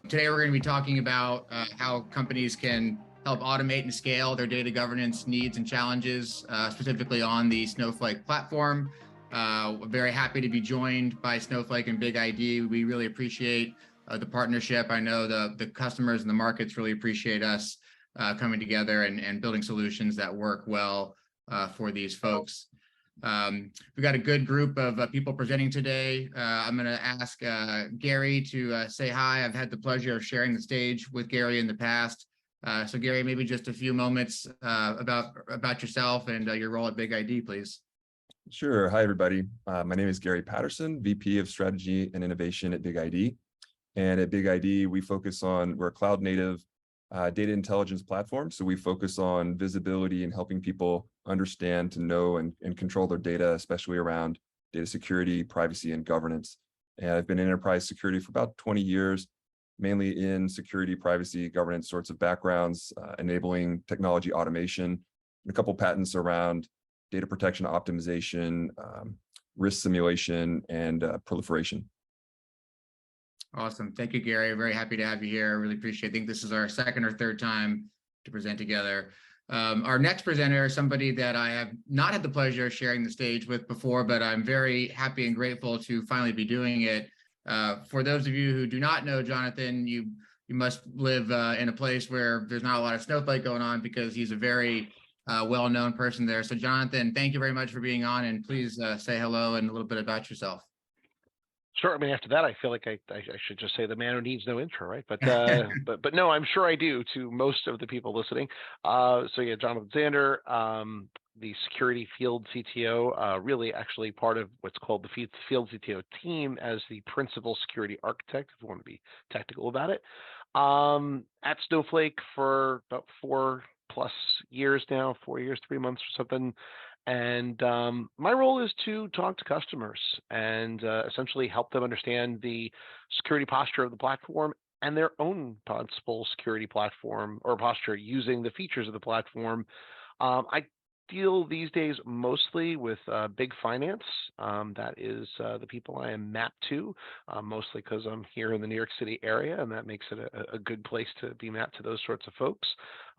Today we're going to be talking about how companies can help automate and scale their data governance needs and challenges, specifically on the Snowflake platform. We're very happy to be joined by Snowflake and BigID. We really appreciate the partnership. I know the customers and the markets really appreciate us coming together and building solutions that work well for these folks. We've got a good group of people presenting today. I'm going to ask Gary to say hi. I've had the pleasure of sharing the stage with Gary in the past. So Gary, maybe just a few moments about yourself and your role at BigID, please. Sure. Hi, everybody. My name is Gary Patterson, VP of Strategy and Innovation at BigID. And at BigID, we're a cloud native data intelligence platform. So we focus on visibility and helping people understand, to know, and control their data, especially around data security, privacy, and governance. And I've been in enterprise security for about 20 years, mainly in security, privacy, governance sorts of backgrounds, enabling technology automation, and a couple patents around data protection optimization, risk simulation, and proliferation. Awesome. Thank you, Gary. Very happy to have you here. I really appreciate it. I think this is our second or third time to present together. Our next presenter is somebody that I have not had the pleasure of sharing the stage with before, but I'm very happy and grateful to finally be doing it. For those of you who do not know Jonathan, you must live in a place where there's not a lot of Snowflake going on, because he's a very well-known person there. So Jonathan, thank you very much for being on, and please say hello and a little bit about yourself. Sure. I mean, after that, I feel like I should just say the man who needs no intro, right? But but no, I'm sure I do to most of the people listening. So yeah, Jonathan Zander, the security field CTO, really actually part of what's called the field CTO team as the principal security architect, if you want to be technical about it. At Snowflake for about 4+ years now, 4 years, 3 months or something. And my role is to talk to customers and essentially help them understand the security posture of the platform and their own possible security platform or posture using the features of the platform. I deal these days mostly with big finance. That is the people I am mapped to, mostly because I'm here in the New York City area, and that makes it a good place to be mapped to those sorts of folks.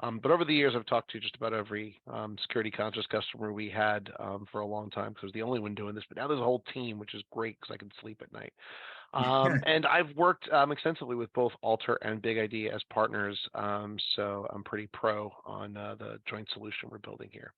But over the years, I've talked to just about every security conscious customer we had for a long time, because I was the only one doing this. But now there's a whole team, which is great because I can sleep at night. And I've worked extensively with both ALTR and BigID as partners, so I'm pretty pro on the joint solution we're building here.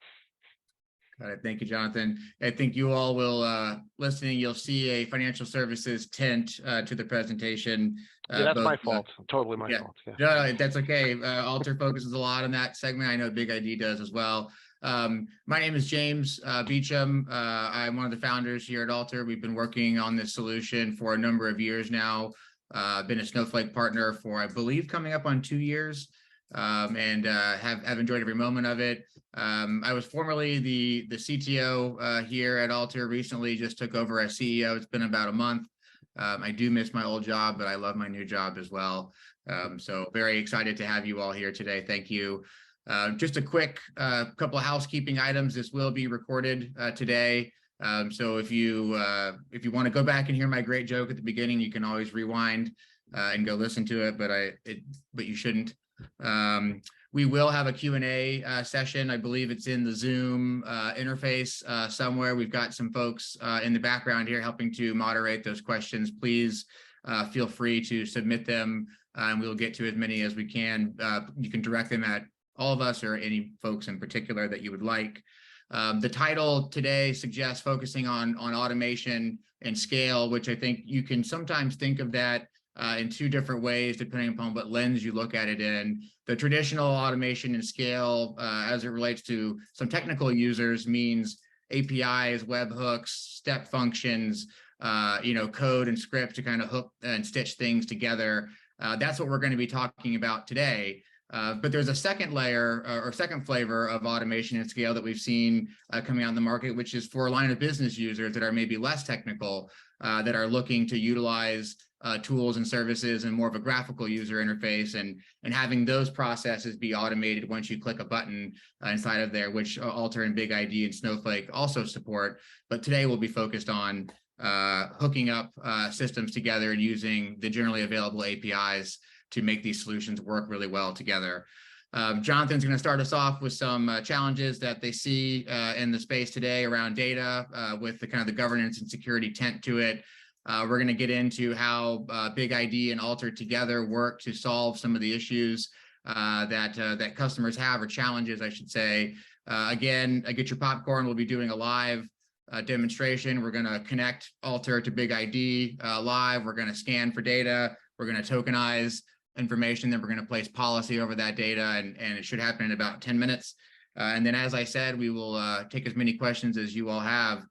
Got it. Thank you, Jonathan. I think you all will, listening, you'll see a financial services tint to the presentation. Yeah, that's my fault. Totally my fault. Yeah. No, that's okay. ALTR focuses a lot on that segment. I know BigID does as well. My name is James Beecham. I'm one of the founders here at ALTR. We've been working on this solution for a number of years now. Been a Snowflake partner for, I believe, coming up on 2 years, and have enjoyed every moment of it. I was formerly the CTO here at ALTR. Recently just took over as CEO. It's been about a month. I do miss my old job, but I love my new job as well. So very excited to have you all here today. Thank you. Just a quick couple of housekeeping items. This will be recorded today. So if you want to go back and hear my great joke at the beginning, you can always rewind and go listen to it, but you shouldn't. We will have a Q&A session. I believe it's in the Zoom interface somewhere. We've got some folks in the background here helping to moderate those questions. Please feel free to submit them, and we'll get to as many as we can. You can direct them at all of us or any folks in particular that you would like. The title today suggests focusing on automation and scale, which I think you can sometimes think of that in two different ways, depending upon what lens you look at it in. The traditional automation and scale, as it relates to some technical users, means APIs, webhooks, step functions, code and script to kind of hook and stitch things together. That's what we're going to be talking about today. But there's a second layer or second flavor of automation and scale that we've seen coming out in the market, which is for line of business users that are maybe less technical, that are looking to utilize tools and services and more of a graphical user interface, and having those processes be automated once you click a button inside of there, which ALTR and BigID and Snowflake also support. But today we'll be focused on hooking up systems together and using the generally available APIs to make these solutions work really well together. Jonathan's going to start us off with some challenges that they see in the space today around data with the kind of the governance and security tent to it. We're going to get into how BigID and ALTR together work to solve some of the issues that customers have, or challenges, I should say. Again, get your popcorn. We'll be doing a live demonstration. We're going to connect ALTR to BigID live. We're going to scan for data. We're going to tokenize information. Then we're going to place policy over that data, and it should happen in about 10 minutes. And then, as I said, we will take as many questions as you all have.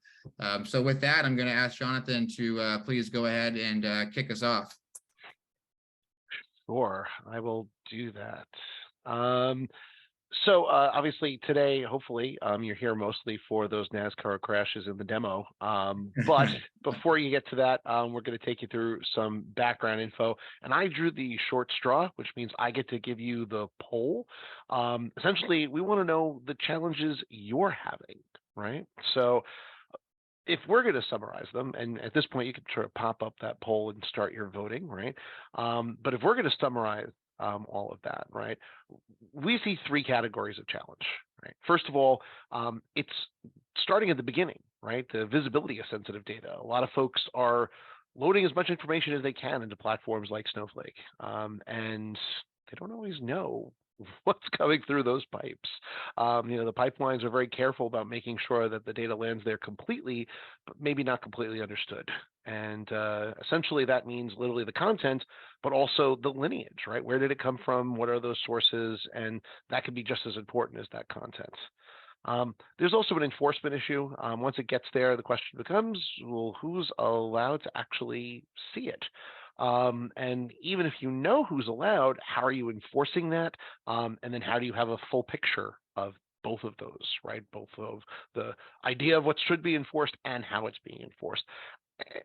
So with that, I'm going to ask Jonathan to please go ahead and kick us off. Sure, I will do that. So obviously today, hopefully, you're here mostly for those NASCAR crashes in the demo. But before you get to that, we're going to take you through some background info. And I drew the short straw, which means I get to give you the poll. Essentially, we want to know the challenges you're having, right? So if we're going to summarize them, and at this point, you can sort of pop up that poll and start your voting, right? But if we're going to summarize all of that, right, we see three categories of challenge, right? First of all, it's starting at the beginning, right? The visibility of sensitive data. A lot of folks are loading as much information as they can into platforms like Snowflake, and they don't always know what's coming through those pipes. The pipelines are very careful about making sure that the data lands there completely, but maybe not completely understood. And essentially that means literally the content, but also the lineage, right? Where did it come from? What are those sources? And that can be just as important as that content. There's also an enforcement issue. Once it gets there, the question becomes, well, who's allowed to actually see it? And even if you know who's allowed, how are you enforcing that? And then how do you have a full picture of both of those, right? Both of the idea of what should be enforced and how it's being enforced.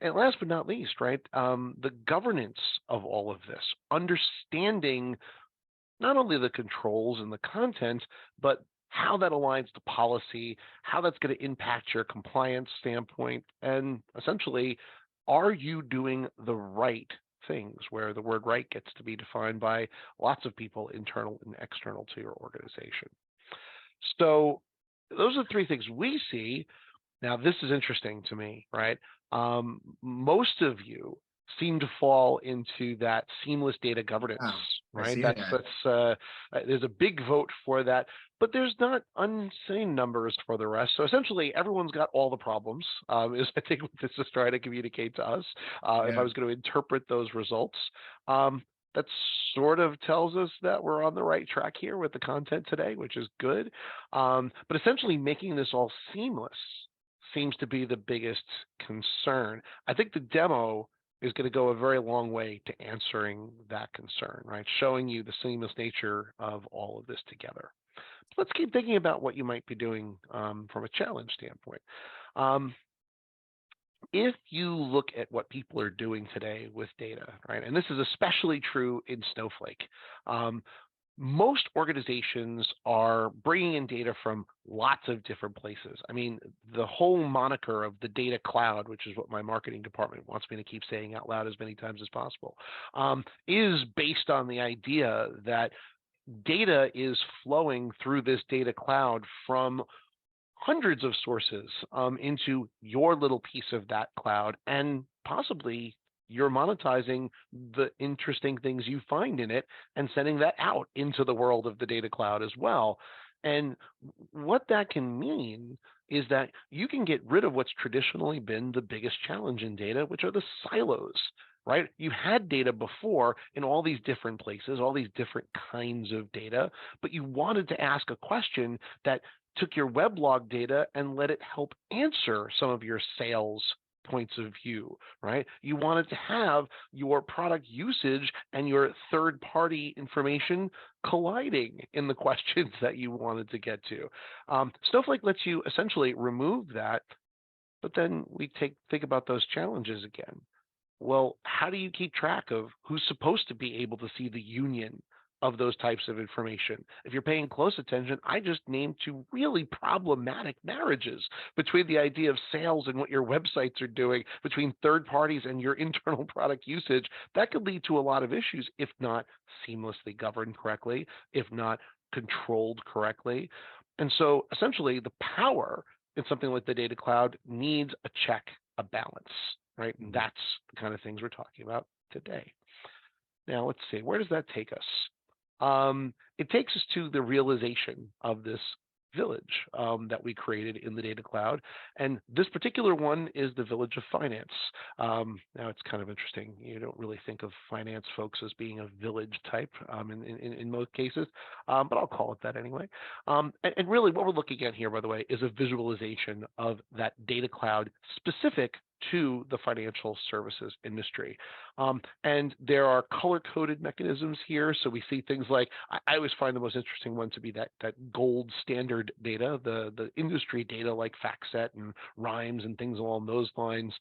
And last but not least, right, the governance of all of this, understanding not only the controls and the content, but how that aligns to policy, how that's going to impact your compliance standpoint, and essentially, are you doing the right things, where the word right gets to be defined by lots of people, internal and external to your organization. So those are three things we see. Now, this is interesting to me, right? Most of you seem to fall into that seamless data governance, right? There's a big vote for that, but there's not insane numbers for the rest. So essentially, everyone's got all the problems, is I think what this is trying to communicate to us. If I was going to interpret those results, that sort of tells us that we're on the right track here with the content today, which is good. But essentially, making this all seamless seems to be the biggest concern. I think the demo is going to go a very long way to answering that concern, right? Showing you the seamless nature of all of this together. Let's keep thinking about what you might be doing from a challenge standpoint. If you look at what people are doing today with data, right, and this is especially true in Snowflake, most organizations are bringing in data from lots of different places. I mean, the whole moniker of the data cloud, which is what my marketing department wants me to keep saying out loud as many times as possible, is based on the idea that data is flowing through this data cloud from hundreds of sources into your little piece of that cloud, and possibly you're monetizing the interesting things you find in it and sending that out into the world of the data cloud as well. And what that can mean is that you can get rid of what's traditionally been the biggest challenge in data, which are the silos, right? You had data before in all these different places, all these different kinds of data, but you wanted to ask a question that took your weblog data and let it help answer some of your sales points of view, right? You wanted to have your product usage and your third-party information colliding in the questions that you wanted to get to. Snowflake lets you essentially remove that, but then we think about those challenges again. Well, how do you keep track of who's supposed to be able to see the union of those types of information. If you're paying close attention, I just named two really problematic marriages between the idea of sales and what your websites are doing, between third parties and your internal product usage. That could lead to a lot of issues if not seamlessly governed correctly, if not controlled correctly. And so essentially the power in something like the data cloud needs a check, a balance, right? And that's the kind of things we're talking about today. Now, let's see, where does that take us? It takes us to the realization of this village that we created in the data cloud. And this particular one is the village of finance. Now, it's kind of interesting. You don't really think of finance folks as being a village type in most cases, but I'll call it that anyway. And really what we're looking at here, by the way, is a visualization of that data cloud specific to the financial services industry. And there are color-coded mechanisms here. So we see things like, I always find the most interesting one to be that gold standard data, the industry data like FactSet and Rhymes and things along those lines.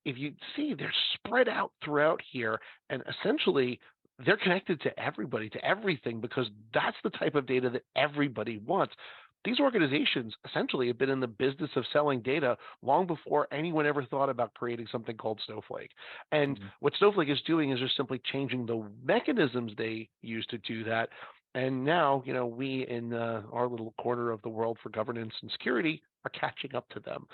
If you see, they're spread out throughout here, and essentially they're connected to everybody, to everything, because that's the type of data that everybody wants. These organizations essentially have been in the business of selling data long before anyone ever thought about creating something called Snowflake. And what Snowflake is doing is just simply changing the mechanisms they use to do that. And now, we in our little corner of the world for governance and security are catching up to them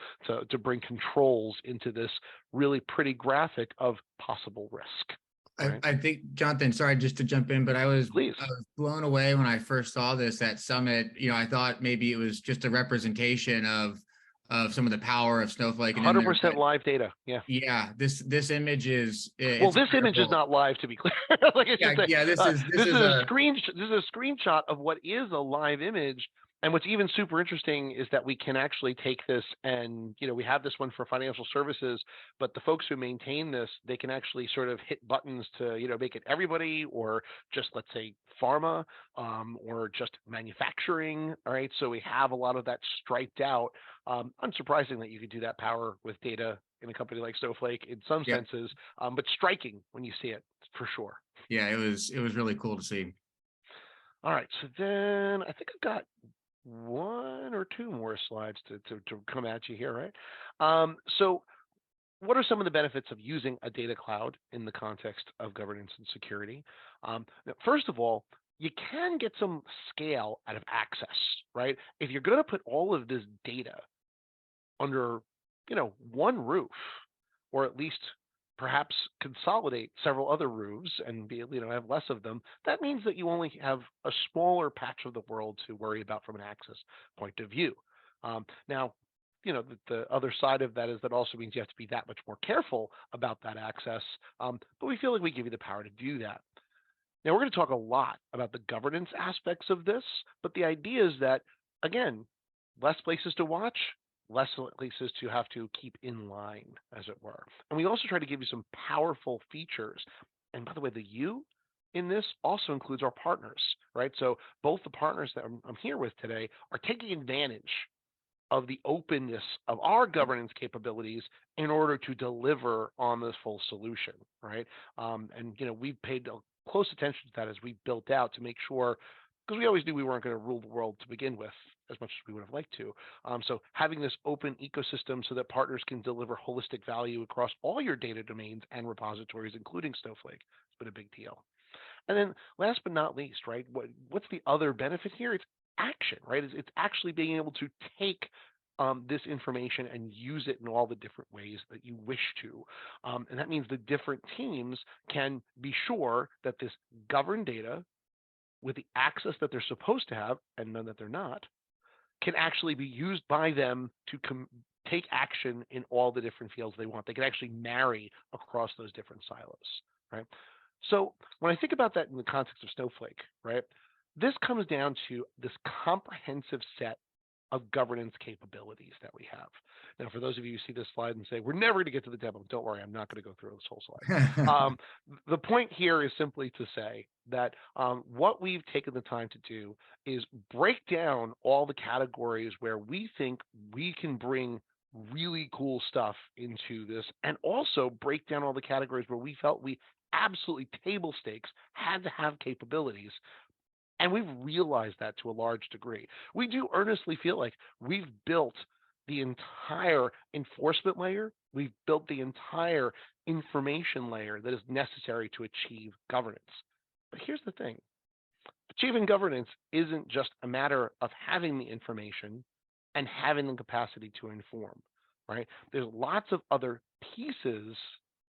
to bring controls into this really pretty graphic of possible risk. Right? I think, Jonathan, sorry just to jump in, but I was Please. blown away when I first saw this at Summit. I thought maybe it was just a representation of some of the power of Snowflake. 100% live data. Yeah. Yeah. This image is well. This image is not live, to be clear. This is a screenshot of what is a live image. And what's even super interesting is that we can actually take this and, we have this one for financial services, but the folks who maintain this, they can actually sort of hit buttons to, make it everybody, or just, let's say, pharma, or just manufacturing. All right. So we have a lot of that striped out. Unsurprising that you could do that power with data in a company like Snowflake in some senses, but striking when you see it for sure. Yeah, it was really cool to see. All right. So then I think I've got one or two more slides to come at you here, right? So what are some of the benefits of using a data cloud in the context of governance and security? Now, first of all, you can get some scale out of access, right? If you're going to put all of this data under, one roof, or at least perhaps consolidate several other roofs and have less of them, that means that you only have a smaller patch of the world to worry about from an access point of view. Now, the other side of that is that also means you have to be that much more careful about that access, but we feel like we give you the power to do that. Now, we're going to talk a lot about the governance aspects of this, but the idea is that, again, less places to watch, less places to have to keep in line, as it were. And we also try to give you some powerful features. And by the way, the you in this also includes our partners, right? So both the partners that I'm here with today are taking advantage of the openness of our governance capabilities in order to deliver on this full solution, right? And we've paid close attention to that as we built out to make sure, because we always knew we weren't going to rule the world to begin with as much as we would have liked to. So having this open ecosystem so that partners can deliver holistic value across all your data domains and repositories, including Snowflake, has been a big deal. And then last but not least, right, what's the other benefit here? It's action, right? It's actually being able to take this information and use it in all the different ways that you wish to. And that means the different teams can be sure that this governed data, with the access that they're supposed to have and none that they're not, can actually be used by them to take action in all the different fields they want. They can actually marry across those different silos, right? So when I think about that in the context of Snowflake, right, this comes down to this comprehensive set of governance capabilities that we have. Now, for those of you who see this slide and say, we're never going to get to the demo, don't worry, I'm not going to go through this whole slide. The point here is simply to say that what we've taken the time to do is break down all the categories where we think we can bring really cool stuff into this, and also break down all the categories where we felt we absolutely table stakes had to have capabilities. And we've realized that to a large degree. We do earnestly feel like we've built the entire enforcement layer, we've built the entire information layer that is necessary to achieve governance. But here's the thing. Achieving governance isn't just a matter of having the information and having the capacity to inform, right? There's lots of other pieces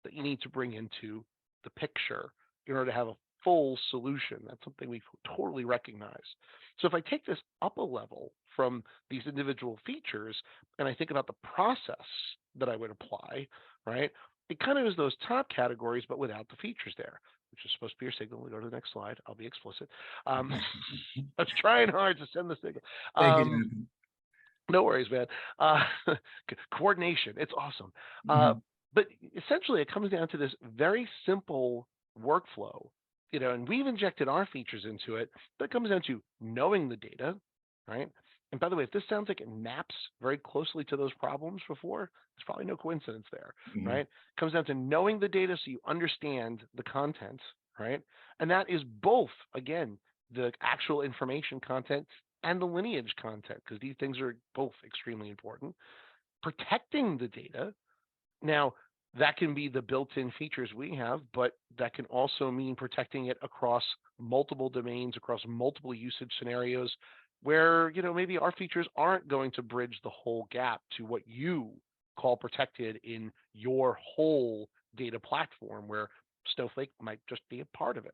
that you need to bring into the picture in order to have a full solution. That's something we totally recognize. So if I take this up a level from these individual features and I think about the process that I would apply, right? It kind of is those top categories, but without the features there, which is supposed to be your signal. We go to the next slide. I'll be explicit. I was trying hard to send the signal. Thank you, Jonathan. No worries, man. Coordination. It's awesome. But essentially, it comes down to this very simple workflow, and we've injected our features into it, but it comes down to knowing the data, right? And by the way, if this sounds like it maps very closely to those problems before, there's probably no coincidence there, right? It comes down to knowing the data so you understand the content, right? And that is both, again, the actual information content and the lineage content, because these things are both extremely important. Protecting the data. Now, that can be the built-in features we have, but that can also mean protecting it across multiple domains, across multiple usage scenarios, where maybe our features aren't going to bridge the whole gap to what you call protected in your whole data platform, where Snowflake might just be a part of it.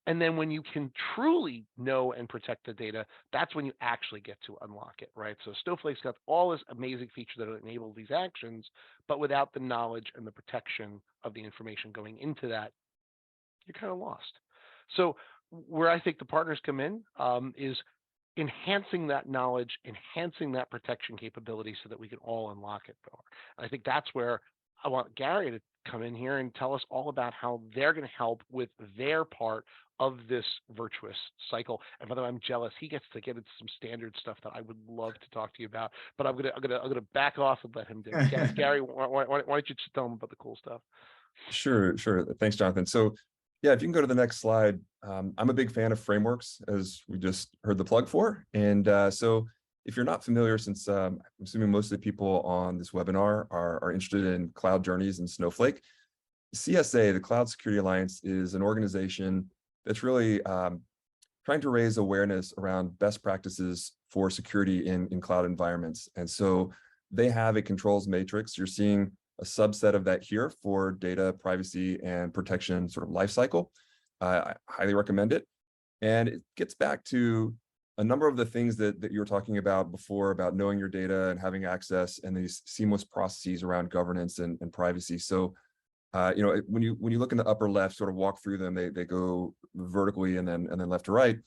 And then when you can truly know and protect the data, that's when you actually get to unlock it, right? So Snowflake's got all this amazing feature that enable these actions, but without the knowledge and the protection of the information going into that, you're kind of lost. So where I think the partners come in is enhancing that knowledge, enhancing that protection capability so that we can all unlock it more. And I think that's where I want Gary to come in here and tell us all about how they're going to help with their part of this virtuous cycle. And by the way, I'm jealous. He gets to get into some standard stuff that I would love to talk to you about, but I'm gonna back off and let him do it. Gary, why don't you just tell him about the cool stuff? Sure. Thanks, Jonathan. So yeah, if you can go to the next slide, I'm a big fan of frameworks, as we just heard the plug for. And so if you're not familiar, since I'm assuming most of the people on this webinar are interested in cloud journeys and Snowflake, CSA, the Cloud Security Alliance, is an organization that's really trying to raise awareness around best practices for security in cloud environments. And so they have a controls matrix. You're seeing a subset of that here for data privacy and protection sort of lifecycle. I highly recommend it. And it gets back to a number of the things that you were talking about before, about knowing your data and having access and these seamless processes around governance and privacy. So when you look in the upper left, sort of walk through them, they go vertically and then left to right.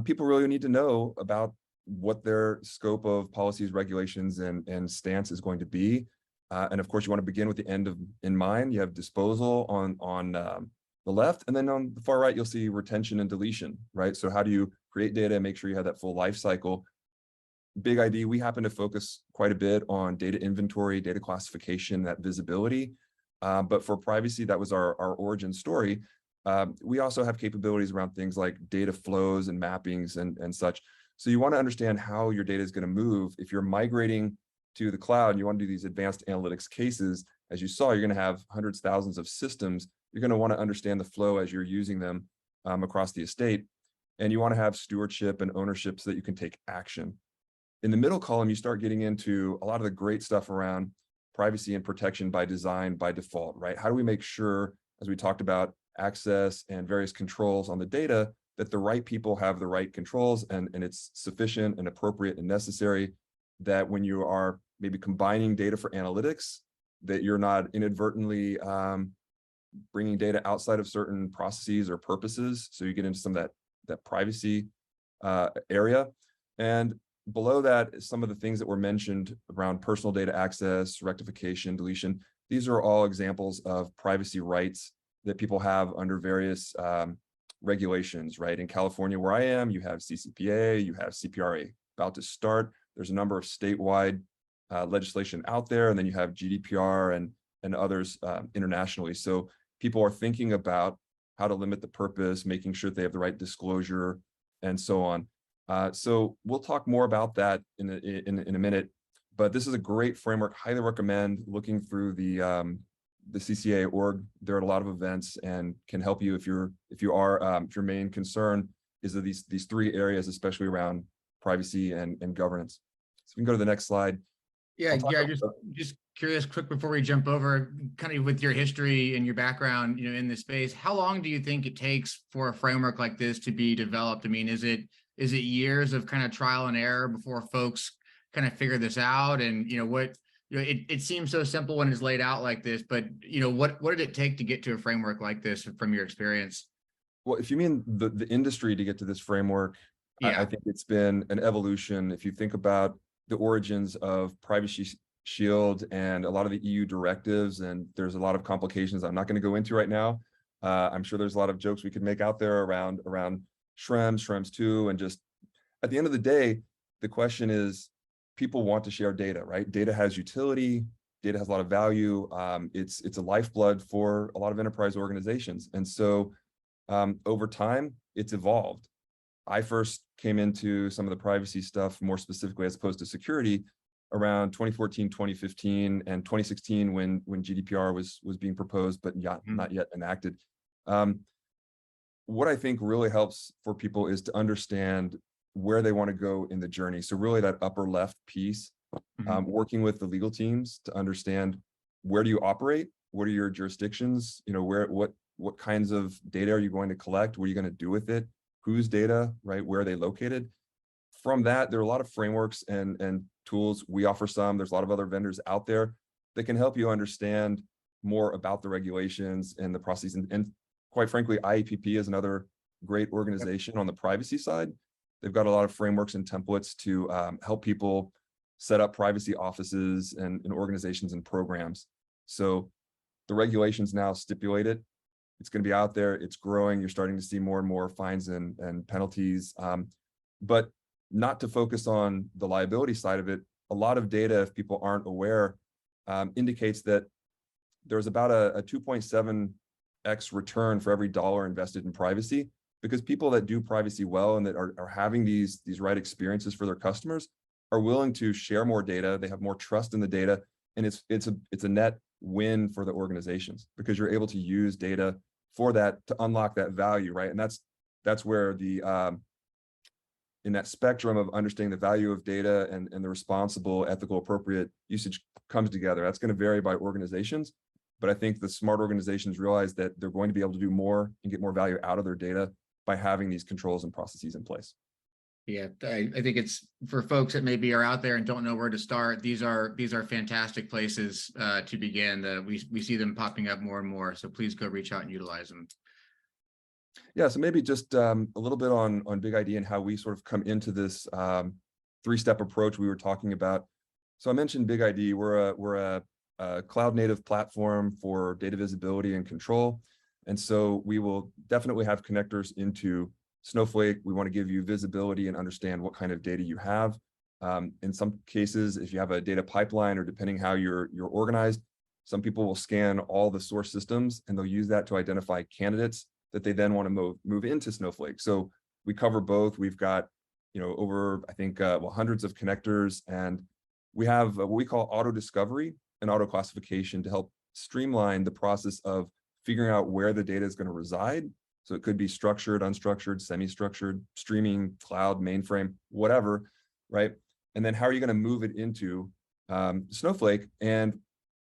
People really need to know about what their scope of policies, regulations, and stance is going to be. And of course, you want to begin with the end in mind. You have disposal on the left, and then on the far right, you'll see retention and deletion, right? So how do you create data and make sure you have that full life cycle? BigID, we happen to focus quite a bit on data inventory, data classification, that visibility. But for privacy, that was our origin story. We also have capabilities around things like data flows and mappings and such. So you want to understand how your data is going to move. If you're migrating to the cloud and you want to do these advanced analytics cases, as you saw, you're going to have hundreds, thousands of systems. You're going to want to understand the flow as you're using them across the estate. And you want to have stewardship and ownership so that you can take action. In the middle column, you start getting into a lot of the great stuff around privacy and protection by design, by default, right? How do we make sure, as we talked about, access and various controls on the data, that the right people have the right controls and it's sufficient and appropriate and necessary, that when you are maybe combining data for analytics, that you're not inadvertently bringing data outside of certain processes or purposes. So you get into some of that privacy area. And below that, some of the things that were mentioned around personal data access, rectification, deletion. These are all examples of privacy rights that people have under various regulations, right? In California, where I am, you have CCPA, you have CPRA about to start. There's a number of statewide legislation out there, and then you have GDPR and others internationally. So people are thinking about how to limit the purpose, making sure they have the right disclosure, and so on. So we'll talk more about that in a minute. But this is a great framework. Highly recommend looking through the CCA org. There are a lot of events and can help you if your main concern is of these three areas, especially around privacy and governance. So we can go to the next slide. Yeah, just curious, quick before we jump over, kind of with your history and your background, in this space, how long do you think it takes for a framework like this to be developed? I mean, is it years of kind of trial and error before folks kind of figure this out? And it seems so simple when it's laid out like this, but what did it take to get to a framework like this from your experience? Well, if you mean the industry to get to this framework, Yeah. I think it's been an evolution. If you think about the origins of Privacy Shield and a lot of the EU directives, and there's a lot of complications I'm not going to go into right now. I'm sure there's a lot of jokes we could make out there around Schrems 2, and just at the end of the day, the question is, people want to share data, right? Data has utility, data has a lot of value. It's a lifeblood for a lot of enterprise organizations. And so over time, it's evolved. I first came into some of the privacy stuff more specifically as opposed to security around 2014, 2015, and 2016 when GDPR was being proposed, but not yet enacted. What I think really helps for people is to understand where they want to go in the journey. So really that upper left piece, working with the legal teams to understand, where do you operate? What are your jurisdictions? What kinds of data are you going to collect? What are you going to do with it? Whose data, right? Where are they located? From that, there are a lot of frameworks and tools. We offer some. There's a lot of other vendors out there that can help you understand more about the regulations and the processes. And quite frankly, IAPP is another great organization on the privacy side. They've got a lot of frameworks and templates to help people set up privacy offices and organizations and programs. So the regulations now stipulate it. It's going to be out there. It's growing. You're starting to see more and more fines and penalties. But not to focus on the liability side of it, a lot of data, if people aren't aware, indicates that there's about a 2.7x return for every dollar invested in privacy, because people that do privacy well and that are having these right experiences for their customers are willing to share more data. They have more trust in the data, and it's a net win for the organizations, because you're able to use data for that to unlock that value, right? And that's where the in that spectrum of understanding the value of data and the responsible, ethical, appropriate usage comes together. That's going to vary by organizations, but I think the smart organizations realize that they're going to be able to do more and get more value out of their data by having these controls and processes in place. Yeah, I think it's for folks that maybe are out there and don't know where to start. These are fantastic places to begin. We see them popping up more and more. So please go reach out and utilize them. Yeah, so maybe just a little bit on BigID and how we sort of come into this three-step approach we were talking about. So I mentioned BigID. We're a cloud-native platform for data visibility and control, and so we will definitely have connectors into Snowflake. We want to give you visibility and understand what kind of data you have. In some cases, if you have a data pipeline, or depending how you're organized, some people will scan all the source systems and they'll use that to identify candidates that they then want to move into Snowflake. So we cover both. We've got over, I think, hundreds of connectors, and we have what we call auto discovery and auto classification to help streamline the process of figuring out where the data is going to reside. So it could be structured, unstructured, semi-structured, streaming, cloud, mainframe, whatever, right? And then how are you going to move it into Snowflake? And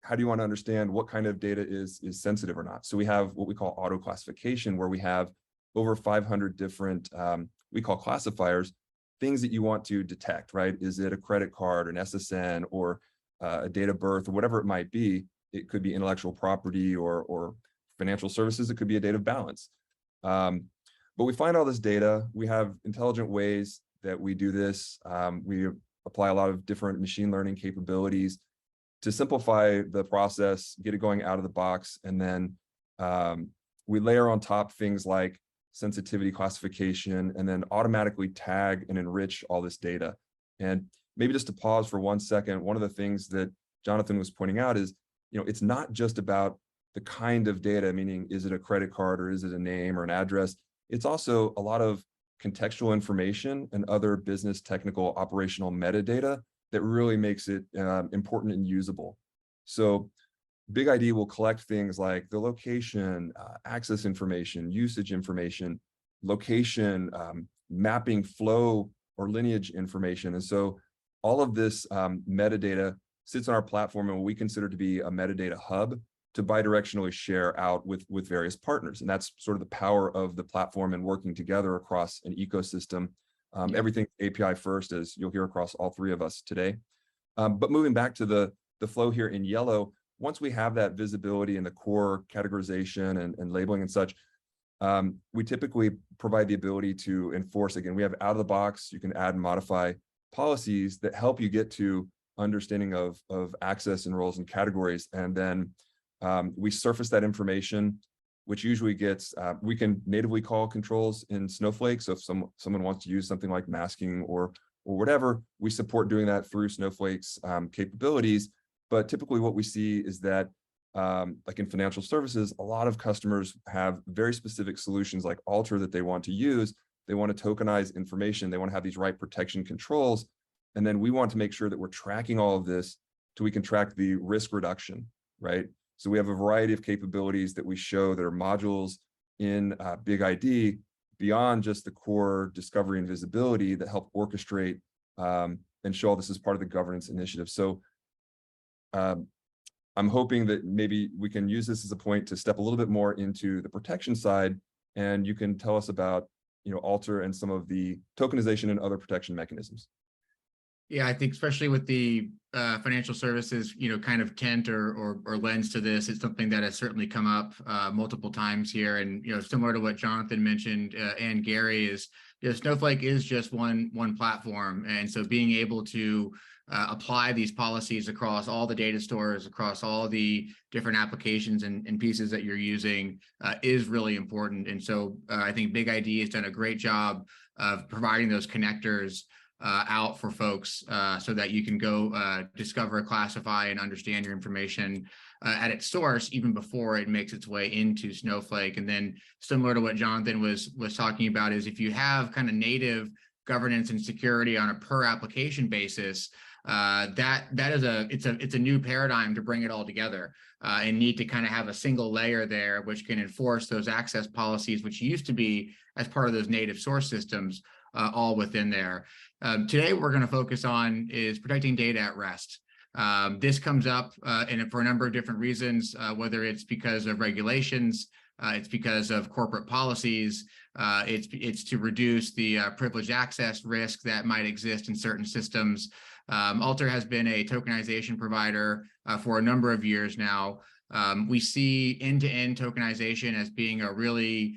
how do you want to understand what kind of data is sensitive or not? So we have what we call auto classification, where we have over 500 different, we call classifiers, things that you want to detect, right? Is it a credit card, an SSN, or a date of birth, or whatever it might be? It could be intellectual property or financial services. It could be a date of balance. But we find all this data. We have intelligent ways that we do this. We apply a lot of different machine learning capabilities to simplify the process, get it going out of the box, and then we layer on top things like sensitivity classification, and then automatically tag and enrich all this data. And maybe just to pause for 1 second, one of the things that Jonathan was pointing out is, it's not just about the kind of data, meaning is it a credit card or is it a name or an address? It's also a lot of contextual information and other business technical operational metadata that really makes it important and usable. So BigID will collect things like the location, access information, usage information, location, mapping flow or lineage information. And so all of this metadata sits on our platform and what we consider to be a metadata hub to bidirectionally share out with various partners. And that's sort of the power of the platform and working together across an ecosystem. Everything API first, as you'll hear across all three of us today. But moving back to the flow here in yellow, once we have that visibility in the core categorization and labeling and such, we typically provide the ability to enforce. Again, we have out of the box, you can add and modify policies that help you get to understanding of access and roles and categories. And then we surface that information, which usually gets, we can natively call controls in Snowflake. So if someone wants to use something like masking or whatever, we support doing that through Snowflake's capabilities. But typically what we see is that like in financial services, a lot of customers have very specific solutions like ALTR that they want to use. They want to tokenize information. They want to have these right protection controls. And then we want to make sure that we're tracking all of this so we can track the risk reduction, right? So we have a variety of capabilities that we show that are modules in BigID beyond just the core discovery and visibility that help orchestrate and show all this as part of the governance initiative. So I'm hoping that maybe we can use this as a point to step a little bit more into the protection side, and you can tell us about, ALTR and some of the tokenization and other protection mechanisms. Yeah, I think especially with the financial services, kind of tent or lens to this, it's something that has certainly come up multiple times here. And, similar to what Jonathan mentioned and Gary is, Snowflake is just one platform. And so being able to apply these policies across all the data stores, across all the different applications and pieces that you're using is really important. And so I think BigID has done a great job of providing those connectors out for folks so that you can go discover, classify, and understand your information at its source even before it makes its way into Snowflake. And then similar to what Jonathan was talking about is if you have kind of native governance and security on a per application basis, it's a new paradigm to bring it all together and need to kind of have a single layer there which can enforce those access policies which used to be as part of those native source systems all within there. Today, what we're going to focus on is protecting data at rest. This comes up for a number of different reasons, whether it's because of regulations, it's because of corporate policies, it's to reduce the privileged access risk that might exist in certain systems. ALTR has been a tokenization provider for a number of years now. We see end-to-end tokenization as being a really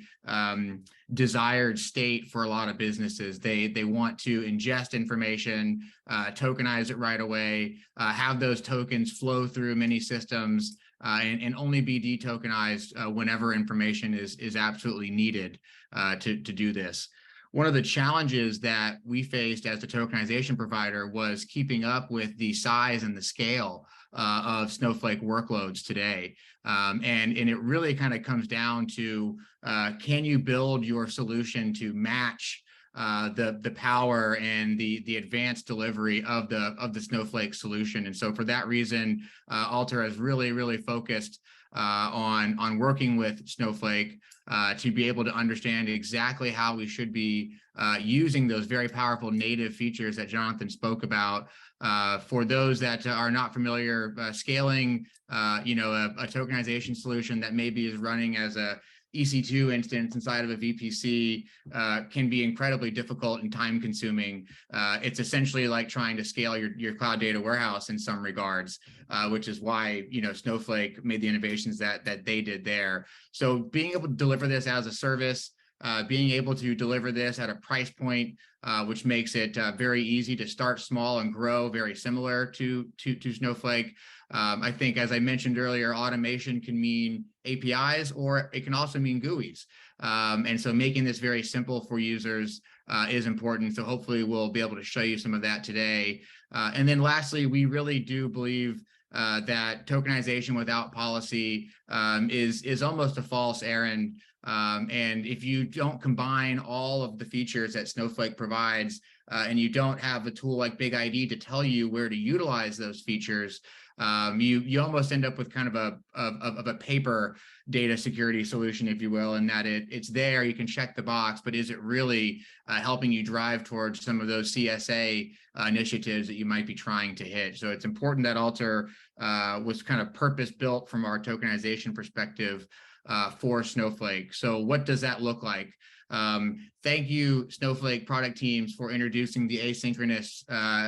desired state for a lot of businesses. They want to ingest information, tokenize it right away, have those tokens flow through many systems, and only be detokenized whenever information is absolutely needed to do this. One of the challenges that we faced as a tokenization provider was keeping up with the size and the scale of Snowflake workloads today. And it really kind of comes down to, can you build your solution to match the power and the advanced delivery of the Snowflake solution? And so for that reason, ALTR has really focused on working with Snowflake to be able to understand exactly how we should be using those very powerful native features that Jonathan spoke about. For those that are not familiar, scaling, a tokenization solution that maybe is running as a EC2 instance inside of a VPC can be incredibly difficult and time consuming. It's essentially like trying to scale your cloud data warehouse in some regards, which is why, Snowflake made the innovations that they did there. So being able to deliver this as a service, being able to deliver this at a price point, which makes it very easy to start small and grow, very similar to Snowflake. I think, as I mentioned earlier, automation can mean APIs, or it can also mean GUIs. And so making this very simple for users is important. So hopefully we'll be able to show you some of that today. And then lastly, we really do believe that tokenization without policy is almost a false errand. And if you don't combine all of the features that Snowflake provides, and you don't have a tool like BigID to tell you where to utilize those features, you almost end up with kind of a paper data security solution, if you will, in that it's there, you can check the box, but is it really helping you drive towards some of those CSA initiatives that you might be trying to hit? So it's important that Alter was kind of purpose built from our tokenization perspective for Snowflake. So what does that look like? Thank you, Snowflake product teams, for introducing the asynchronous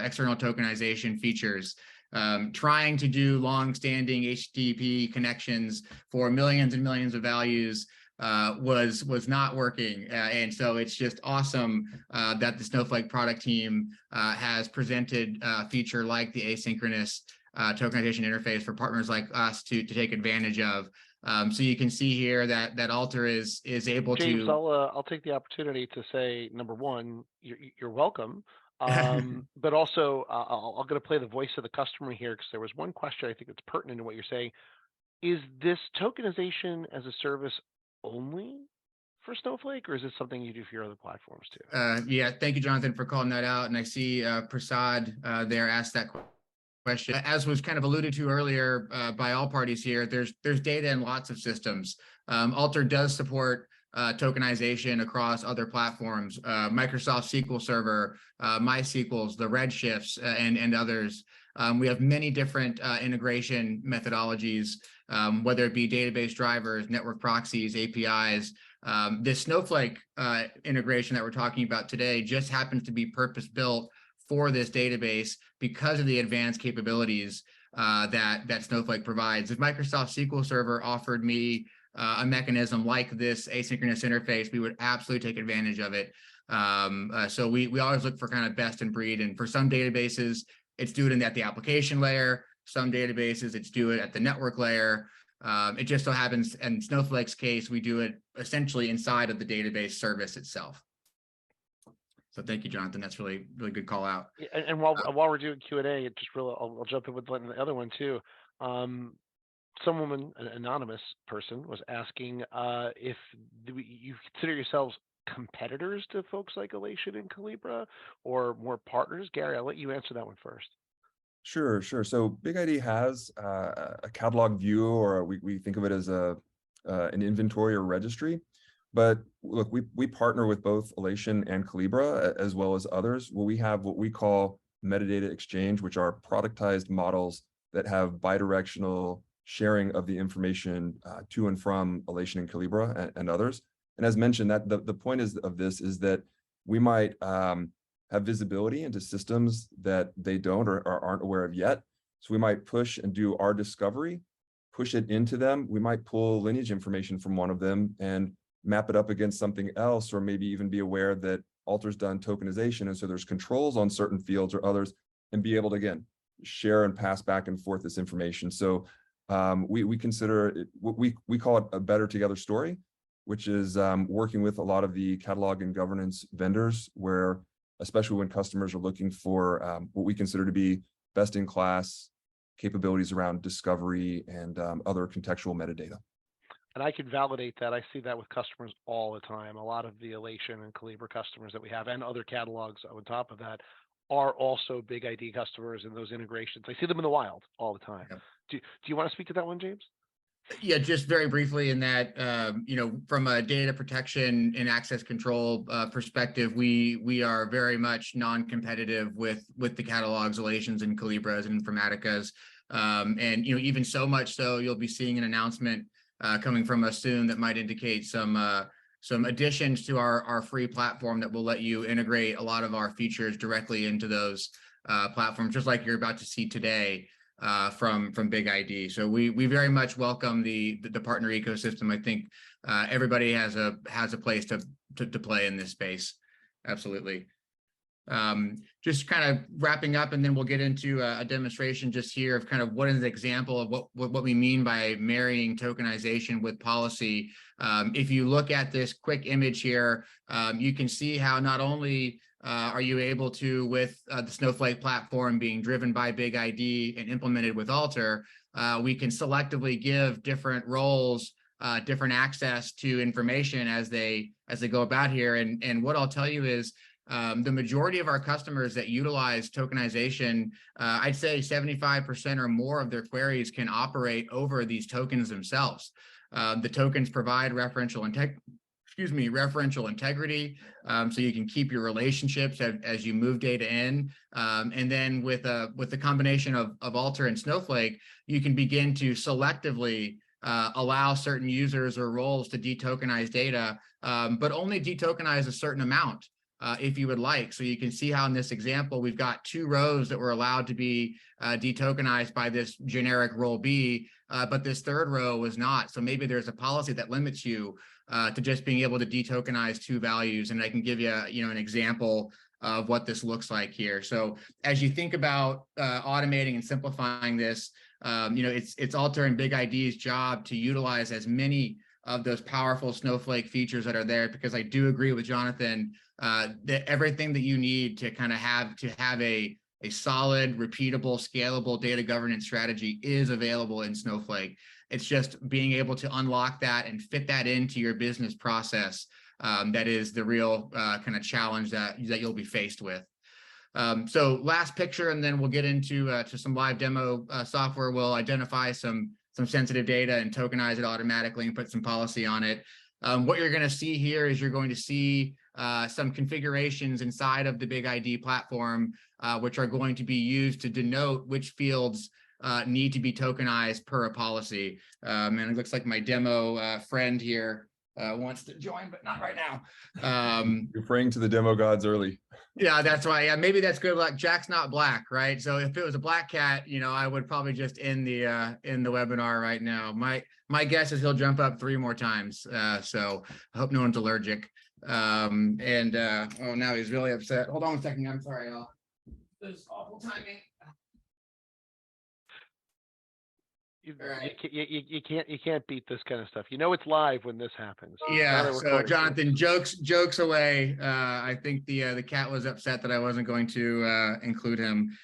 external tokenization features. Trying to do long-standing HTTP connections for millions and millions of values was not working. And so it's just awesome that the Snowflake product team has presented a feature like the asynchronous tokenization interface for partners like us to take advantage of. So you can see here that Alter is able James, to. I'll take the opportunity to say, number one, you're welcome. But also, I'm going to play the voice of the customer here, because there was one question I think that's pertinent to what you're saying. Is this tokenization as a service only for Snowflake, or is this something you do for your other platforms too? Yeah, thank you, Jonathan, for calling that out. And I see Prasad there asked that question. As was kind of alluded to earlier by all parties here, there's data in lots of systems. Alter does support tokenization across other platforms, Microsoft SQL Server, MySQLs, the Redshifts, and others. We have many different integration methodologies, whether it be database drivers, network proxies, APIs. This Snowflake integration that we're talking about today just happens to be purpose-built for this database because of the advanced capabilities that Snowflake provides. If Microsoft SQL Server offered me a mechanism like this asynchronous interface, we would absolutely take advantage of it. So we always look for kind of best in breed. And for some databases, it's doing it at the application layer. Some databases, it's do it at the network layer. It just so happens, in Snowflake's case, we do it essentially inside of the database service itself. So thank you, Jonathan. That's really good call out. And while we're doing Q&A, it just really, I'll jump in with the other one too. Some woman, an anonymous person, was asking if you consider yourselves competitors to folks like Elation and Calibra, or more partners. Gary, I'll let you answer that one first. Sure. So BigID has a catalog view, or we think of it as an inventory or registry. But look, we partner with both Elation and Calibra, as well as others, where we have what we call metadata exchange, which are productized models that have bidirectional sharing of the information to and from Elation and Calibra and others. And as mentioned, that the point of this is that we might have visibility into systems that they don't or aren't aware of yet. So we might push and do our discovery, push it into them. We might pull lineage information from one of them and map it up against something else, or maybe even be aware that Alter's done tokenization, and so there's controls on certain fields or others, and be able to, again, share and pass back and forth this information. So we consider it, we call it a better together story, which is working with a lot of the catalog and governance vendors, where, especially when customers are looking for what we consider to be best in class capabilities around discovery and other contextual metadata. And I can validate that. I see that with customers all the time. A lot of the Elation and Calibra customers that we have, and other catalogs on top of that, are also BigID customers in those integrations. I see them in the wild all the time. Yeah. Do you want to speak to that one, James? Yeah, just very briefly in that, from a data protection and access control perspective, we are very much non-competitive with the catalogs, Elations, and Calibras and Informaticas. And, even so much so, you'll be seeing an announcement coming from us soon that might indicate some additions to our free platform that will let you integrate a lot of our features directly into those platforms, just like you're about to see today from BigID. So we very much welcome the partner ecosystem. I think everybody has a place to play in this space. Absolutely. Just kind of wrapping up, and then we'll get into a demonstration just here of kind of what is an example of what we mean by marrying tokenization with policy. If you look at this quick image here, you can see how not only are you able to, with the Snowflake platform being driven by BigID and implemented with Alter, we can selectively give different roles different access to information as they go about here. And what I'll tell you is the majority of our customers that utilize tokenization, I'd say 75% or more of their queries can operate over these tokens themselves. The tokens provide referential integrity, so you can keep your relationships as you move data in. And then with the combination of Alter and Snowflake, you can begin to selectively allow certain users or roles to detokenize data, but only detokenize a certain amount if you would like. So you can see how in this example, we've got 2 rows that were allowed to be detokenized by this generic role B, but this 3rd row was not. So maybe there's a policy that limits you to just being able to detokenize 2 values. And I can give you, an example of what this looks like here. So as you think about automating and simplifying this, it's Alter and BigID's job to utilize as many of those powerful Snowflake features that are there, because I do agree with Jonathan that everything that you need to kind of have a solid, repeatable, scalable data governance strategy is available in Snowflake. It's just being able to unlock that and fit that into your business process that is the real kind of challenge that you'll be faced with. So last picture, and then we'll get into to some live demo software. We'll identify some sensitive data and tokenize it automatically and put some policy on it. What you're going to see here is you're going to see some configurations inside of the BigID platform, which are going to be used to denote which fields need to be tokenized per a policy. And it looks like my demo friend here wants to join, but not right now. You're praying to the demo gods early. Yeah, that's why. Yeah, maybe that's good luck. Jack's not black, right? So if it was a black cat, I would probably just end the webinar right now. My guess is he'll jump up 3 more times. So I hope no one's allergic. Oh, now he's really upset. Hold on a second. I'm sorry, y'all. This is awful timing. You can't beat this kind of stuff. It's live when this happens. Yeah. So Jonathan, jokes away. I think the cat was upset that I wasn't going to include him.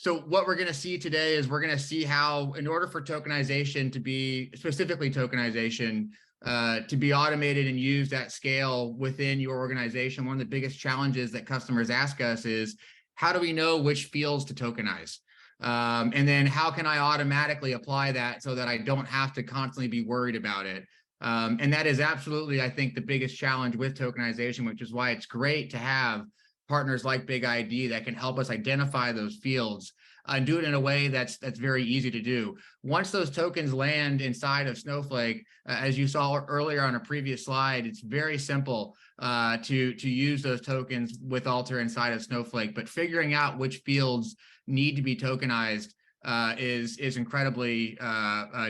So what we're going to see today is we're going to see how, in order for tokenization to be, specifically tokenization, to be automated and used at scale within your organization, one of the biggest challenges that customers ask us is, how do we know which fields to tokenize? And then how can I automatically apply that so that I don't have to constantly be worried about it? And that is absolutely, I think, the biggest challenge with tokenization, which is why it's great to have partners like BigID that can help us identify those fields and do it in a way that's very easy to do. Once those tokens land inside of Snowflake, as you saw earlier on a previous slide, it's very simple to use those tokens with Alter inside of Snowflake. But figuring out which fields need to be tokenized is incredibly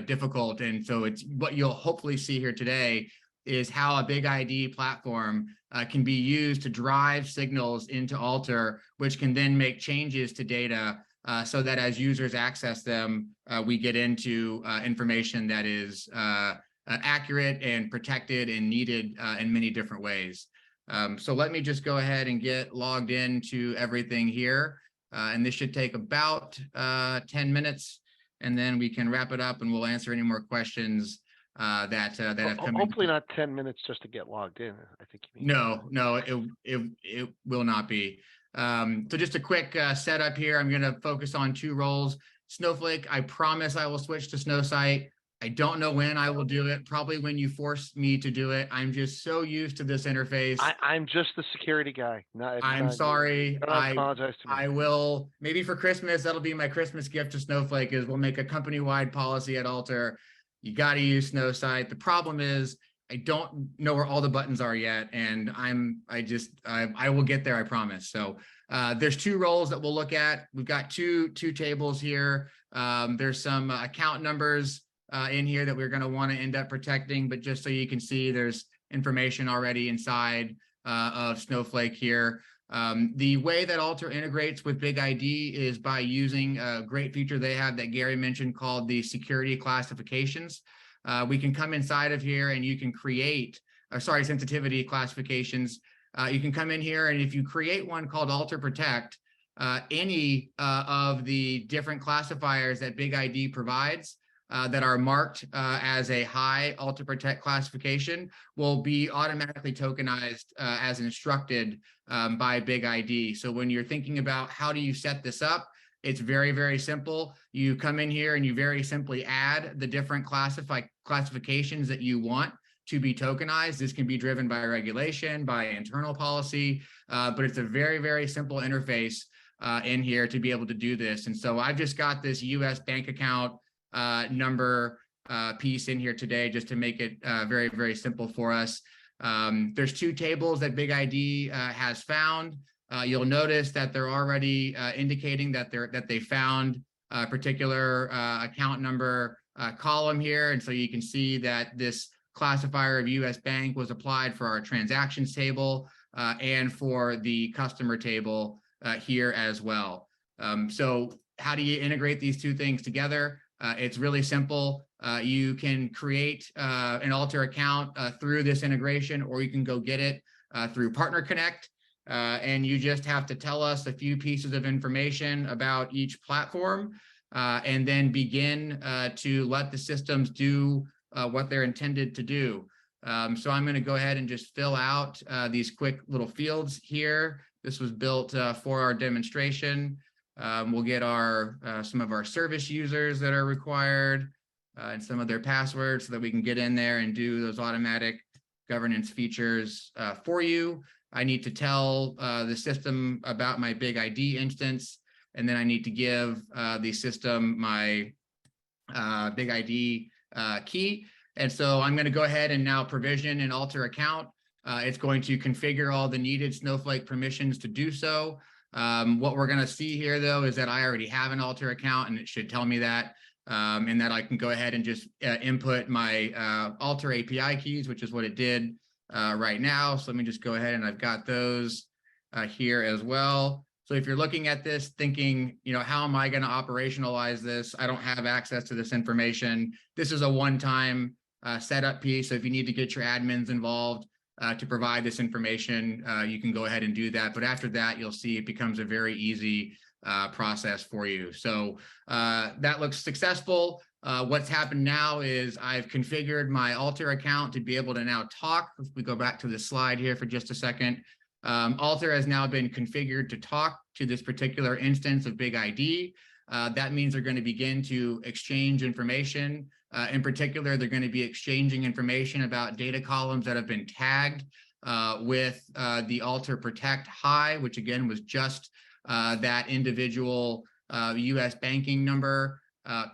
difficult. And so it's what you'll hopefully see here today is how a BigID platform can be used to drive signals into Alter, which can then make changes to data so that as users access them, we get into information that is accurate and protected and needed in many different ways. So let me just go ahead and get logged into everything here. And this should take about 10 minutes, and then we can wrap it up and we'll answer any more questions that have come in. Hopefully not 10 minutes just to get logged in, I think you mean. No, it will not be. So just a quick setup here. I'm going to focus on 2 roles. Snowflake, I promise I will switch to Snowsight. I don't know when I will do it, probably when you force me to do it. I'm just so used to this interface. I'm just the security guy. I'm sorry. I apologize to me. I will, maybe for Christmas, that'll be my Christmas gift to Snowflake, is we'll make a company-wide policy at Alter. You got to use Snowsight. The problem is I don't know where all the buttons are yet, and I will get there, I promise. So there's 2 roles that we'll look at. We've got two tables here. There's some account numbers in here that we're going to want to end up protecting, but just so you can see, there's information already inside of Snowflake here. The way that Alter integrates with BigID is by using a great feature they have that Gary mentioned called the security classifications. We can come inside of here and you can create, sensitivity classifications. you can come in here, and if you create one called alter protect, any of the different classifiers that BigID provides that are marked as a high alter protect classification will be automatically tokenized as instructed by BigID. So when you're thinking about how do you set this up, it's very, very simple. You come in here and you very simply add the different classifications that you want to be tokenized. This can be driven by regulation, by internal policy, but it's a very, very simple interface in here to be able to do this. And so I've just got this US bank account number piece in here today just to make it very, very simple for us. There's two tables that BigID has found. You'll notice that they're already indicating that they found a particular account number column here. And so you can see that this classifier of US bank was applied for our transactions table and for the customer table here as well. So how do you integrate these two things together? It's really simple. You can create an alter account through this integration, or you can go get it through Partner Connect. And you just have to tell us a few pieces of information about each platform and then begin to let the systems do what they're intended to do. So I'm going to go ahead and just fill out these quick little fields here. This was built for our demonstration. We'll get our some of our service users that are required and some of their passwords so that we can get in there and do those automatic governance features for you. I need to tell the system about my BigID instance, and then I need to give the system my BigID key. And so I'm going to go ahead and now provision an alter account. It's going to configure all the needed Snowflake permissions to do so. What we're going to see here, though, is that I already have an alter account, and it should tell me that, and that I can go ahead and just input my alter API keys, which is what it did right now. So let me just go ahead, and I've got those here as well. So if you're looking at this thinking, how am I going to operationalize this? I don't have access to this information. This is a one-time setup piece. So if you need to get your admins involved to provide this information, you can go ahead and do that. But after that, you'll see it becomes a very easy process for you. So that looks successful. What's happened now is I've configured my alter account to be able to now talk. If we go back to the slide here for just a second, alter has now been configured to talk to this particular instance of BigID. That means they're going to begin to exchange information. In particular, they're going to be exchanging information about data columns that have been tagged with the alter protect high, which again was just that individual US banking number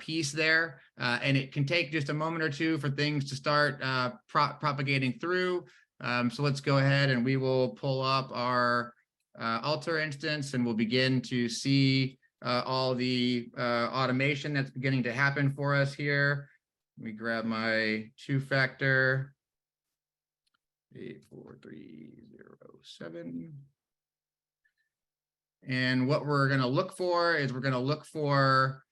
piece there. And it can take just a moment or two for things to start propagating through. So let's go ahead and we will pull up our alter instance, and we'll begin to see all the automation that's beginning to happen for us here. Let me grab my two-factor 84307. And what we're going to look for is we're going to look for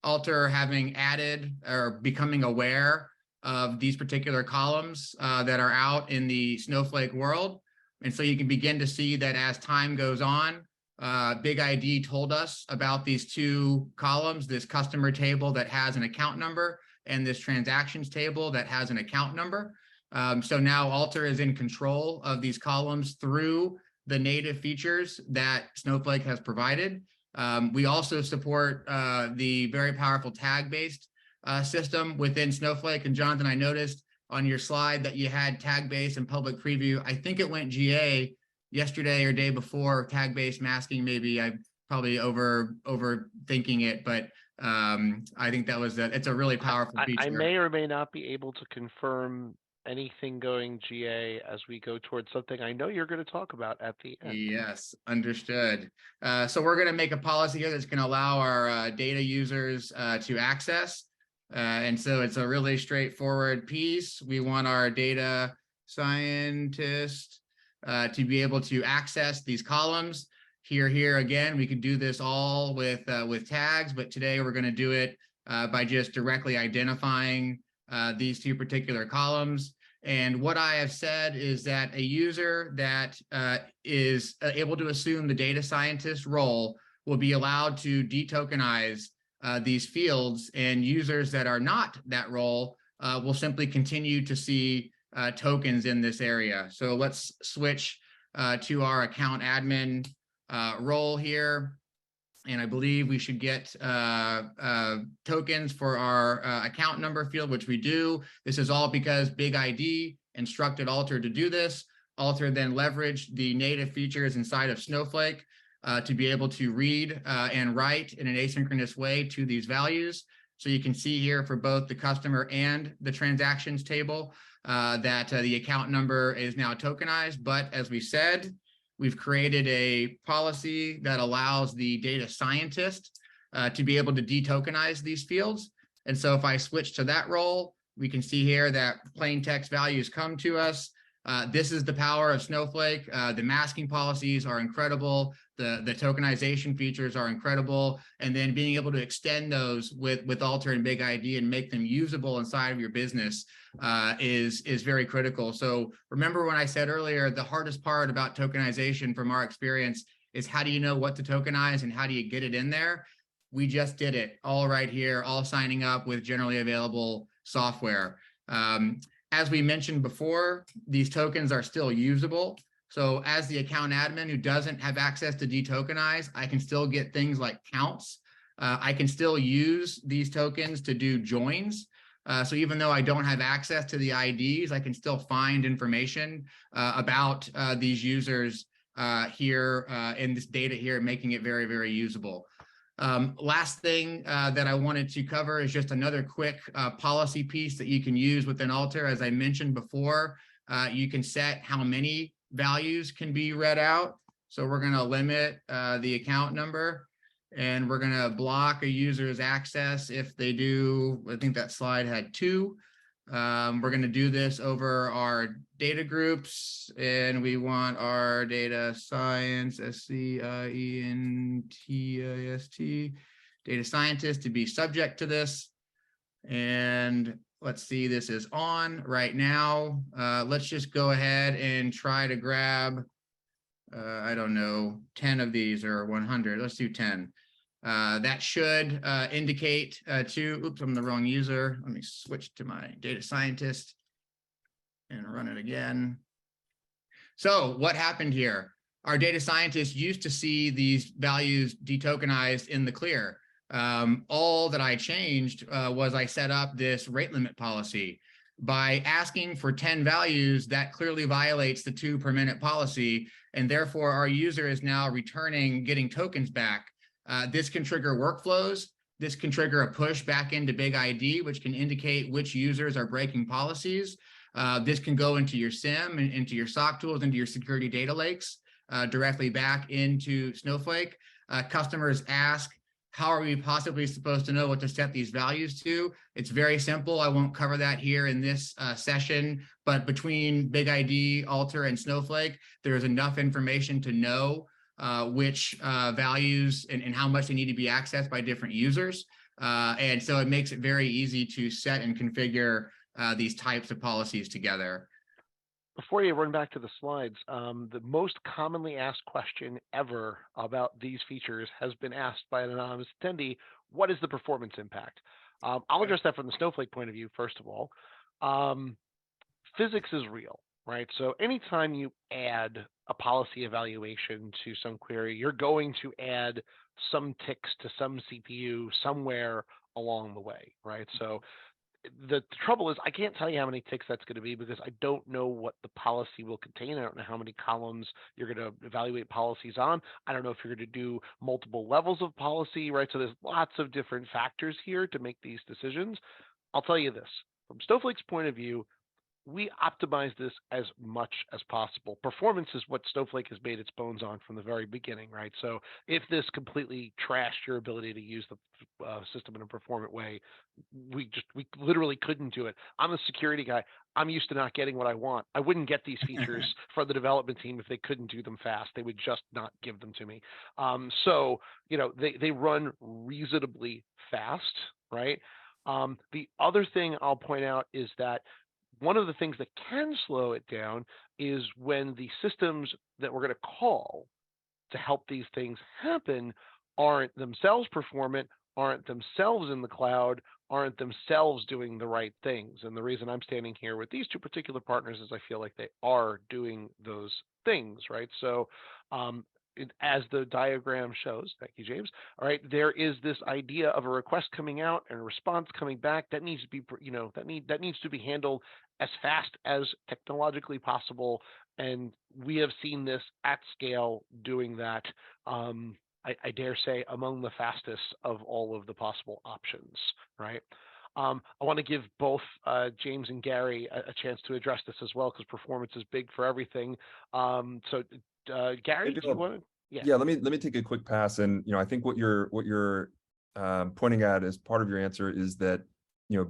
alter having added or becoming aware of these particular columns that are out in the Snowflake world. And so you can begin to see that as time goes on, BigID told us about these two columns, this customer table that has an account number and this transactions table that has an account number. So now Alter is in control of these columns through the native features that Snowflake has provided. We also support the very powerful tag-based system within Snowflake. And Jonathan, I noticed on your slide that you had tag-based and public preview. I think it went GA yesterday or day before. Tag-based masking, maybe I'm probably overthinking it, but I think that was it's a really powerful feature. I may or may not be able to confirm anything going GA as we go towards something I know you're going to talk about at the end. Yes, understood. So we're going to make a policy here that's going to allow our data users to access. And so it's a really straightforward piece. We want our data scientist to be able to access these columns. Here again, we could do this all with tags, but today we're going to do it by just directly identifying these two particular columns. And what I have said is that a user that is able to assume the data scientist role will be allowed to detokenize these fields, and users that are not that role will simply continue to see tokens in this area. So let's switch to our account admin role here. And I believe we should get tokens for our account number field, which we do. This is all because BigID instructed Alter to do this. Alter then leveraged the native features inside of Snowflake to be able to read and write in an asynchronous way to these values. So you can see here for both the customer and the transactions table that the account number is now tokenized. But as we said, we've created a policy that allows the data scientist to be able to detokenize these fields. And so if I switch to that role, we can see here that plain text values come to us. This is the power of Snowflake. The masking policies are incredible. The tokenization features are incredible. And then being able to extend those with Alter and BigID and make them usable inside of your business is very critical. So remember when I said earlier, the hardest part about tokenization from our experience is how do you know what to tokenize and how do you get it in there? We just did it all right here, all signing up with generally available software. As we mentioned before, these tokens are still usable. So as the account admin who doesn't have access to detokenize, I can still get things like counts. I can still use these tokens to do joins. So even though I don't have access to the IDs, I can still find information about these users here in this data here, making it very, very usable. Last thing that I wanted to cover is just another quick policy piece that you can use within Alter. As I mentioned before, you can set how many values can be read out. So we're going to limit the account number, and we're going to block a user's access if they do, I think that slide had 2. We're going to do this over our data groups, and we want our data science, SCIENTIST, data scientist to be subject to this. And let's see, this is on right now. Let's just go ahead and try to grab, I don't know, 10 of these or 100. Let's do 10. That should indicate oops, I'm the wrong user. Let me switch to my data scientist and run it again. So what happened here? Our data scientist used to see these values detokenized in the clear. All that I changed was I set up this rate limit policy. By asking for 10 values, that clearly violates the 2 per minute policy, and therefore our user is now getting tokens back. This can trigger workflows. This can trigger a push back into BigID, which can indicate which users are breaking policies. This can go into your SIM, and into your SOC tools, into your security data lakes, directly back into Snowflake. Customers ask, how are we possibly supposed to know what to set these values to? It's very simple. I won't cover that here in this session, but between BigID, Alter, and Snowflake, there's enough information to know which values and how much they need to be accessed by different users. And so it makes it very easy to set and configure these types of policies together. Before you run back to the slides, the most commonly asked question ever about these features has been asked by an anonymous attendee: what is the performance impact? I'll address that from the Snowflake point of view, first of all. Physics is real, right? So anytime you add a policy evaluation to some query, you're going to add some ticks to some CPU somewhere along the way, right? So the trouble is I can't tell you how many ticks that's going to be because I don't know what the policy will contain. I don't know how many columns you're going to evaluate policies on. I don't know if you're going to do multiple levels of policy, right? So there's lots of different factors here to make these decisions. I'll tell you this, from Snowflake's point of view, we optimize this as much as possible. Performance is what Snowflake has made its bones on from the very beginning, right? So if this completely trashed your ability to use the system in a performant way, we literally couldn't do it. I'm a security guy. I'm used to not getting what I want. I wouldn't get these features for the development team if they couldn't do them fast. They would just not give them to me. So, you know, they run reasonably fast, right? The other thing I'll point out is that one of the things that can slow it down is when the systems that we're going to call to help these things happen aren't themselves performant, aren't themselves in the cloud, aren't themselves doing the right things. And the reason I'm standing here with these two particular partners is I feel like they are doing those things, right? So as the diagram shows, thank you, James. All right, there is this idea of a request coming out and a response coming back that needs to be, that needs to be handled as fast as technologically possible. And we have seen this at scale doing that. I dare say among the fastest of all of the possible options, right? I want to give both James and Gary a chance to address this as well, because performance is big for everything. Gary, do you want to? Yeah, let me take a quick pass. And I think what you're pointing at as part of your answer is that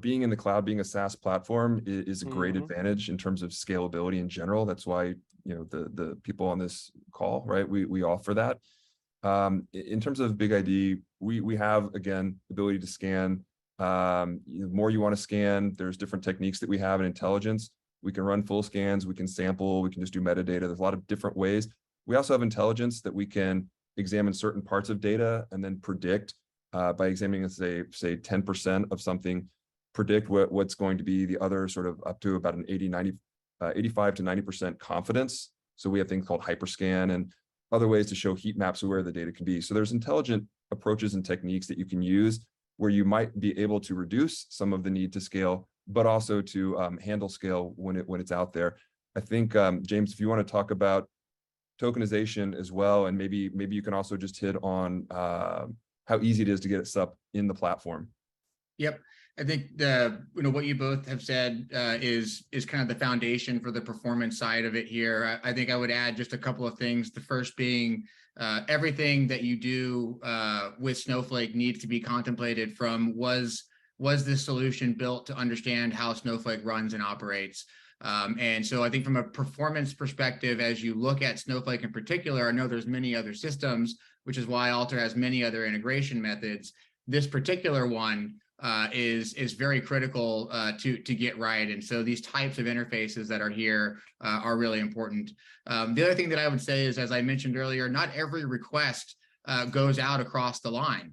being in the cloud, being a SaaS platform is a great advantage in terms of scalability in general. That's why the people on this call, right? We offer that. In terms of BigID, we have, again, the ability to scan. The more you want to scan, there's different techniques that we have in intelligence. We can run full scans, we can sample, we can just do metadata. There's a lot of different ways. We also have intelligence that we can examine certain parts of data and then predict by examining, say 10% of something, predict what's going to be the other sort of up to about an 85 to 90% confidence. So we have things called hyperscan and other ways to show heat maps of where the data can be. So there's intelligent approaches and techniques that you can use where you might be able to reduce some of the need to scale, but also to handle scale when it's out there. I think, James, if you want to talk about tokenization as well, and maybe you can also just hit on how easy it is to get it up in the platform. Yep. I think what you both have said is kind of the foundation for the performance side of it here. I think I would add just a couple of things. The first being everything that you do with Snowflake needs to be contemplated from was this solution built to understand how Snowflake runs and operates. And so I think from a performance perspective, as you look at Snowflake in particular, I know there's many other systems, which is why Alter has many other integration methods. This particular one is very critical to get right. And so these types of interfaces that are here are really important. The other thing that I would say is, as I mentioned earlier, not every request goes out across the line.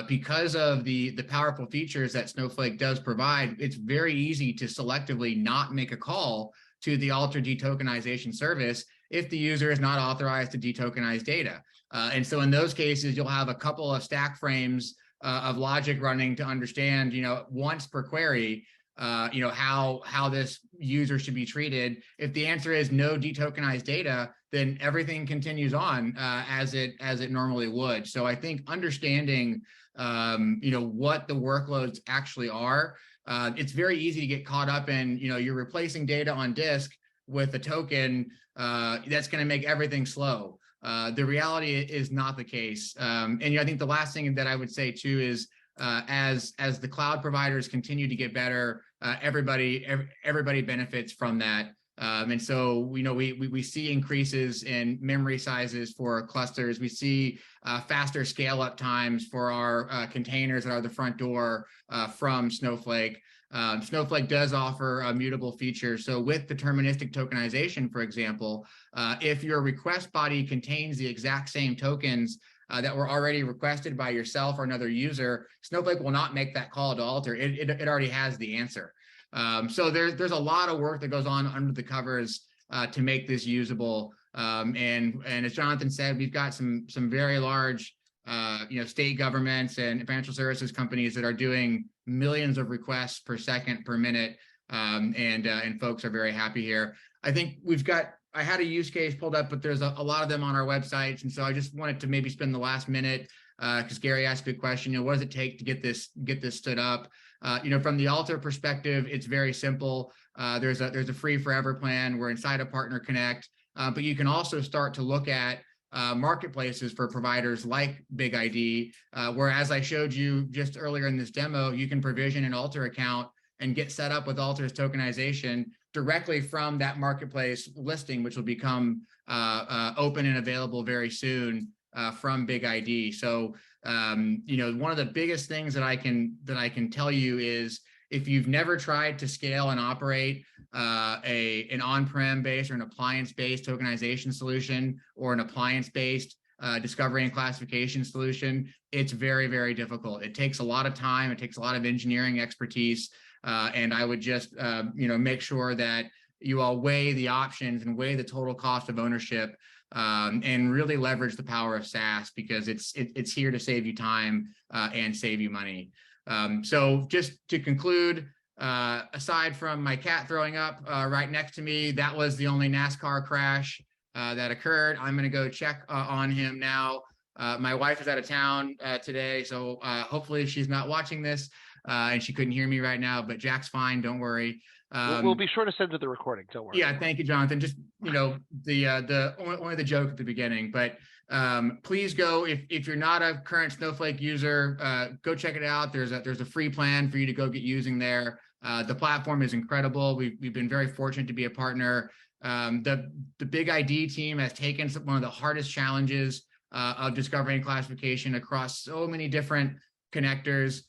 Because of the powerful features that Snowflake does provide, it's very easy to selectively not make a call to the Alter detokenization service if the user is not authorized to detokenize data. And so in those cases, you'll have a couple of stack frames of logic running to understand, once per query, how this user should be treated. If the answer is no detokenized data, then everything continues on as it normally would. So I think understanding, what the workloads actually are, it's very easy to get caught up in, you're replacing data on disk with a token that's going to make everything slow. The reality is not the case. And I think the last thing that I would say too is as the cloud providers continue to get better, everybody benefits from that. And so we see increases in memory sizes for clusters. We see faster scale up times for our containers that are the front door from Snowflake. Snowflake does offer a mutable feature. So with deterministic tokenization, for example, if your request body contains the exact same tokens that were already requested by yourself or another user, Snowflake will not make that call to Alter. It already has the answer. So there's a lot of work that goes on under the covers to make this usable. And as Jonathan said, we've got some very large state governments and financial services companies that are doing millions of requests per second, per minute, and folks are very happy here. I think I had a use case pulled up, but there's a lot of them on our websites, and so I just wanted to maybe spend the last minute because Gary asked a good question. What does it take to get this stood up? From the Alter perspective, it's very simple. There's a free forever plan. We're inside a Partner Connect, but you can also start to look at marketplaces for providers like BigID, where, as I showed you just earlier in this demo, you can provision an Alter account and get set up with Alter's tokenization directly from that marketplace listing, which will become open and available very soon from BigID. So, one of the biggest things that I can tell you is, if you've never tried to scale and operate an on-prem based or an appliance-based tokenization solution or an appliance-based discovery and classification solution, it's very, very difficult. It takes a lot of time. It takes a lot of engineering expertise. And I would just, make sure that you all weigh the options and weigh the total cost of ownership, and really leverage the power of SaaS, because it's here to save you time and save you money. So just to conclude, aside from my cat throwing up right next to me, that was the only NASCAR crash that occurred. I'm going to go check on him now. My wife is out of town today, so hopefully she's not watching this and she couldn't hear me right now, but Jack's fine. Don't worry. We'll be sure to send to the recording. Don't worry. Yeah, thank you, Jonathan. Just, the only the joke at the beginning, but please go, if you're not a current Snowflake user, go check it out. There's a free plan for you to go get using there. The platform is incredible. We've been very fortunate to be a partner. The BigID team has taken one of the hardest challenges of discovery and classification across so many different connectors.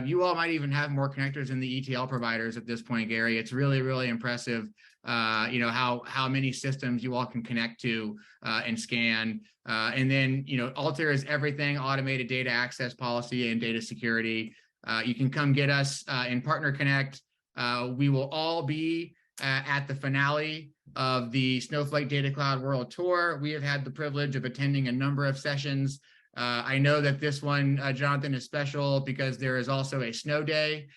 You all might even have more connectors than the ETL providers at this point, Gary. It's really, really impressive, how many systems you all can connect to and scan. And then, ALTR is everything: automated data access policy and data security. You can come get us in Partner Connect. We will all be at the finale of the Snowflake Data Cloud World Tour. We have had the privilege of attending a number of sessions. I know that this one, Jonathan, is special because there is also a snow day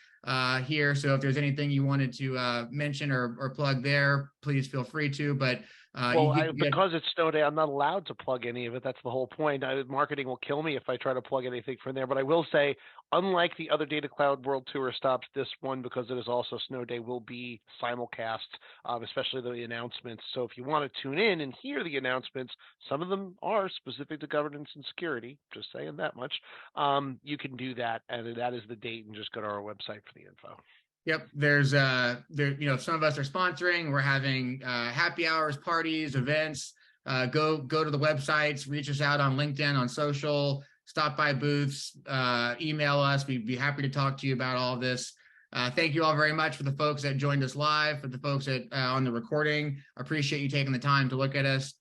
here. So if there's anything you wanted to mention or plug there, please feel free to. But because it's snow day, I'm not allowed to plug any of it. That's the whole point. Marketing will kill me if I try to plug anything from there. But I will say, unlike the other Data Cloud World Tour stops, this one, because it is also snow day, will be simulcast, especially the announcements. So if you want to tune in and hear the announcements, some of them are specific to governance and security, just saying that much. You can do that, and that is the date, and just go to our website for the info. Yep, there's some of us are sponsoring. We're having happy hours, parties, events. Go to the websites, reach us out on LinkedIn, on social, stop by booths, email us. We'd be happy to talk to you about all of this. Thank you all very much for the folks that joined us live, for the folks that on the recording. Appreciate you taking the time to look at us.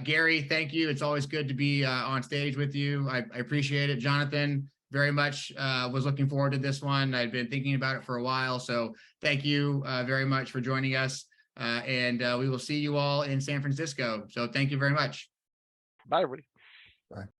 Gary, thank you. It's always good to be on stage with you. I appreciate it. Jonathan, very much was looking forward to this one. I'd been thinking about it for a while. So thank you very much for joining us. And we will see you all in San Francisco. So thank you very much. Bye, everybody. Bye.